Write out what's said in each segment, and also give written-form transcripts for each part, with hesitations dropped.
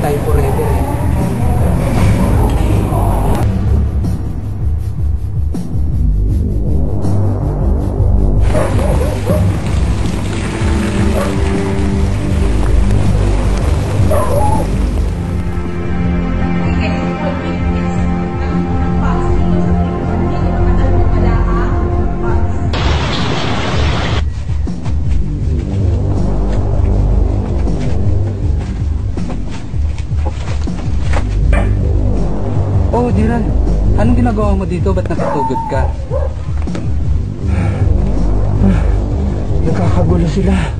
tayo forever eh. Oh, Diran, anong ginagawa mo dito? Ba't nakatugod ka? Nakakagulo sila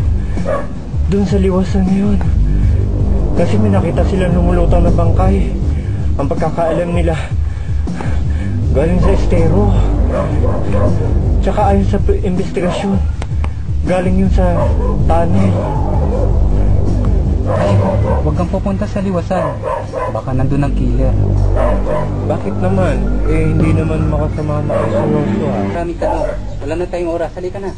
doon sa liwasan ngayon. Kasi may nakita sila lumulutang na bangkay. Ang pagkakaalam nila, galing sa estero. Tsaka ayon sa investigasyon, galing yun sa tunnel. Huwag kang pupunta sa liwasan. Baka nandun ang killer. Bakit naman? Eh, hindi naman makasama makasunoso ha. Marami ka na. Wala na tayong oras. Halika na.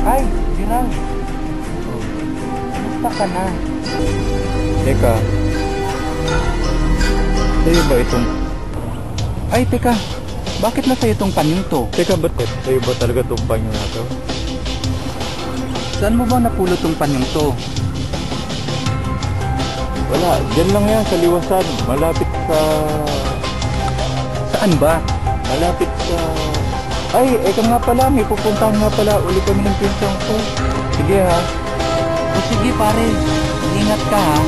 Ay, Diran. Basta ka na. Teka. Sa'yo ba itong... Ay, teka. Bakit na sa'yo itong panyong to? Teka, ba't sa'yo ba talaga itong panyo na to? Saan mo ba napulot tong panyong to? Wala, dyan lang yan sa liwasan. Malapit sa... Saan ba? Malapit sa... Ay, eka nga pala, may pupuntahan nga pala uli kami ng pinsang ko. Sige ha. O sige pare, ingat ka ha.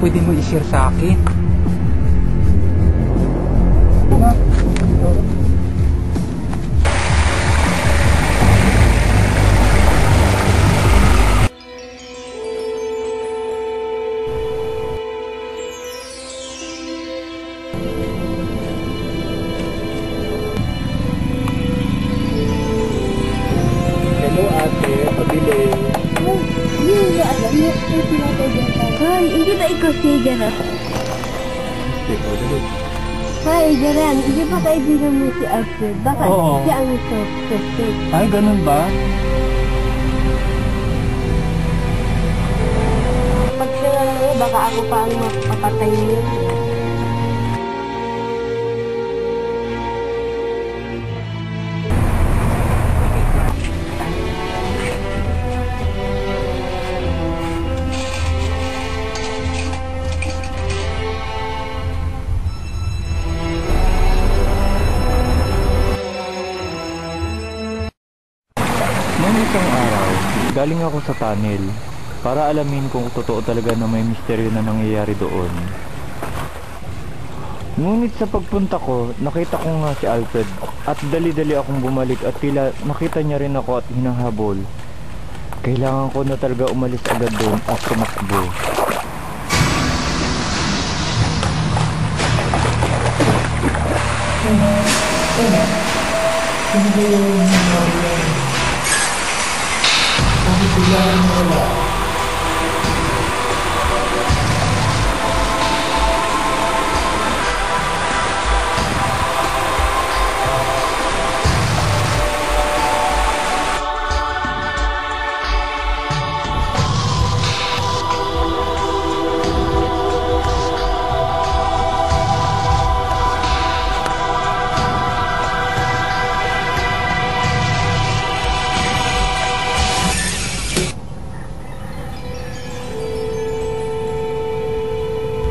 Pwede mo i-share sa akin? Hello ate, pabili. Hoy, hindi ba ikaw si Jaran? Ikaw dali. Hoy, Jaran, hindi ba kaibigan mo si Alfred? Baka Oo. siya ang suspect. Ay, ganun ba? Pag siya baka ako pa ang mapapatay niyo. galing ako sa tunnel para alamin kung totoo talaga na may misteryo na nangyayari doon. Ngunit sa pagpunta ko, nakita ko nga si Alfred at dali-dali akong bumalik at tila nakita niya rin ako at hinahabol. Kailangan ko na talaga umalis agad doon at tumakbo.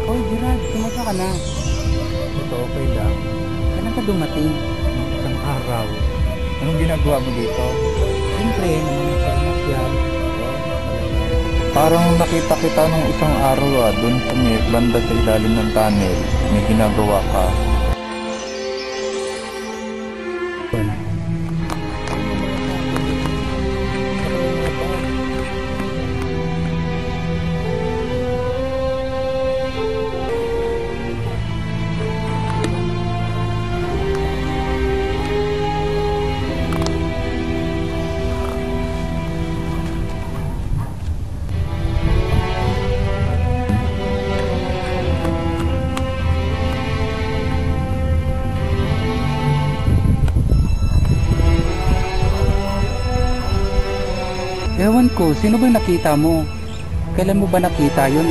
Oh, Gerald, kumusta ka na? Ito okay lang. Kailan ka dumating? Isang araw. Anong ginagawa mo dito? Siyempre, naman sa yan. Parang nakita kita nung isang araw dun sa may banda sa ilalim ng tunnel. May ginagawa ka. Ewan ko, sino ba nakita mo? Kailan mo ba nakita yun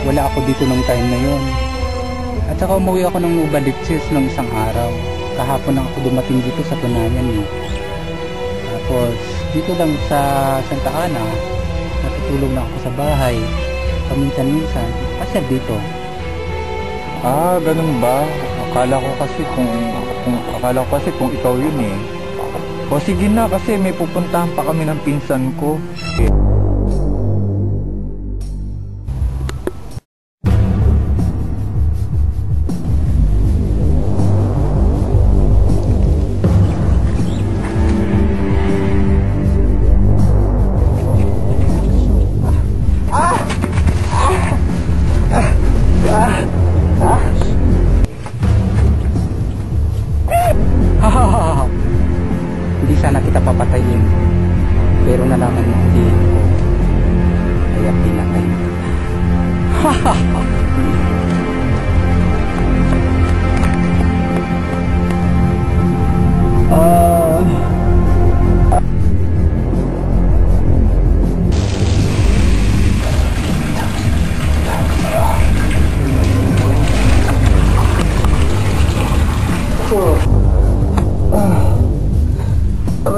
Wala ako dito nung time na yun. At saka umuwi ako ng Novaliches ng isang araw. Kahapon lang ako dumating dito sa Tunayan Tapos, dito lang sa Santa Ana, natutulog na ako sa bahay. Paminsan-minsan, pasyal dito. Ah, ganun ba? Akala ko kasi kung ikaw yun O sige na kasi may pupuntahan pa kami ng pinsan ko. Hindi sana kita papatayin, pero nalaman mo hindi ko, kaya pinatay mo.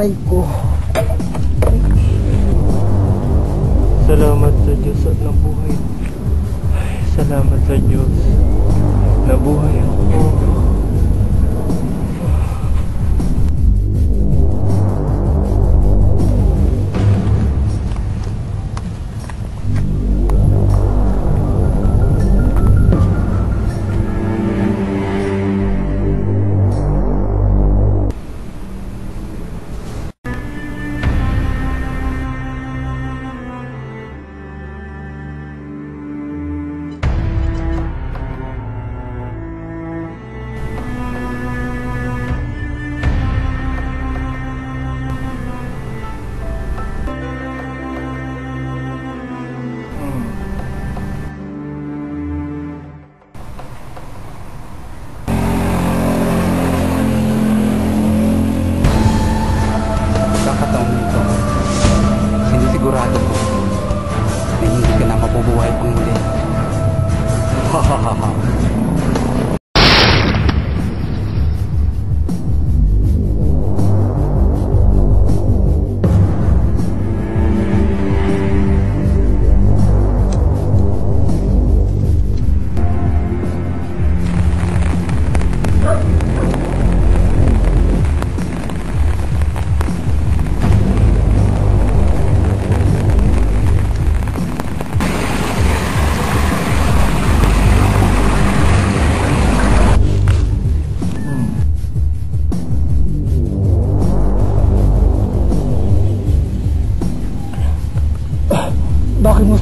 Aray ko. Salamat sa Diyos at nabuhay. Salamat sa Diyos. Nabuhay ako.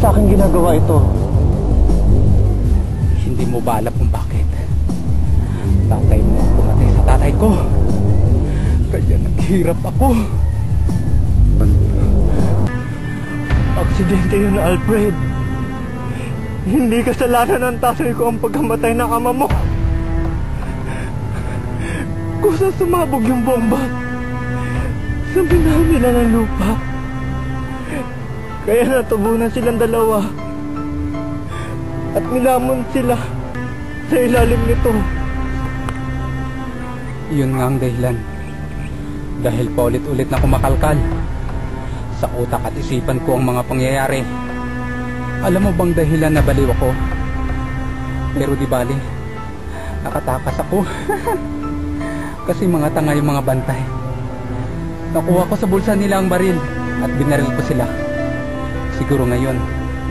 sa akin ginagawa ito? Hindi mo ba alam kung bakit? Tatay mo ang pumatay sa tatay ko. Kaya naghirap ako. Aksidente yun, Alfred. Hindi kasalanan ng tatay ko ang pagkamatay ng ama mo. Kusa sumabog yung bomba. Sa binahan nila ng lupa. Kaya natubunan silang dalawa. At nilamon sila sa ilalim nito. Yun nga ang dahilan. Dahil paulit-ulit na kumakalkal sa utak at isipan ko ang mga pangyayari. Alam mo bang dahilan na baliw ako? Pero di bali, nakatakas ako. Kasi mga tanga yung mga bantay. Nakuha ko sa bulsa nila ang baril at binaril ko sila. Siguro ngayon,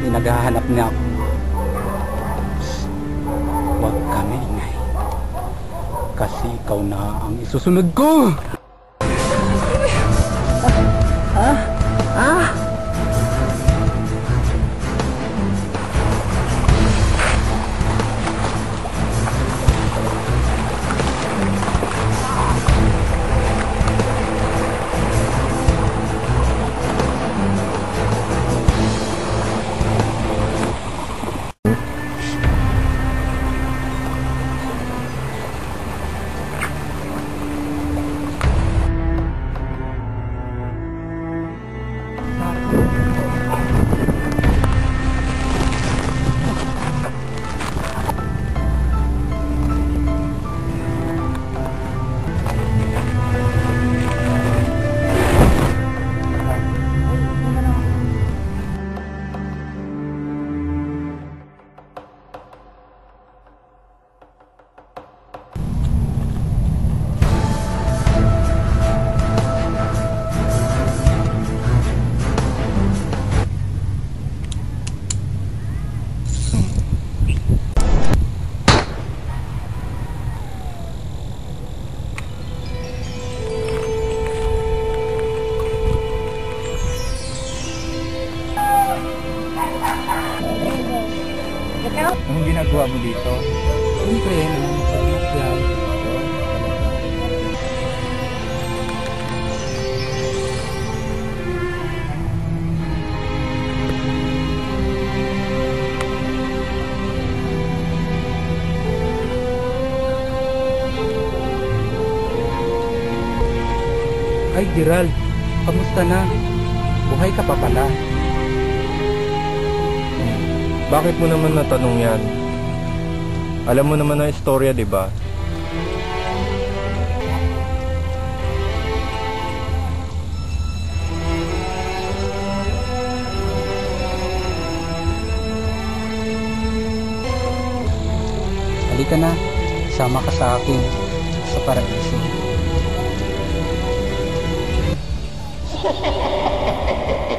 naghahanap niya ako. Psst, huwag ka maingay. Kasi ikaw na ang isusunod ko! Anong ginagawa mo dito? Siyempre, namamasarap yan. Ay, Gerald, kamusta na? Buhay ka pa pala. Bakit mo naman natanong yan? Alam mo naman ang istorya, di ba? Halika na, sama ka sa akin sa paraiso. 哈哈哈哈哈哈！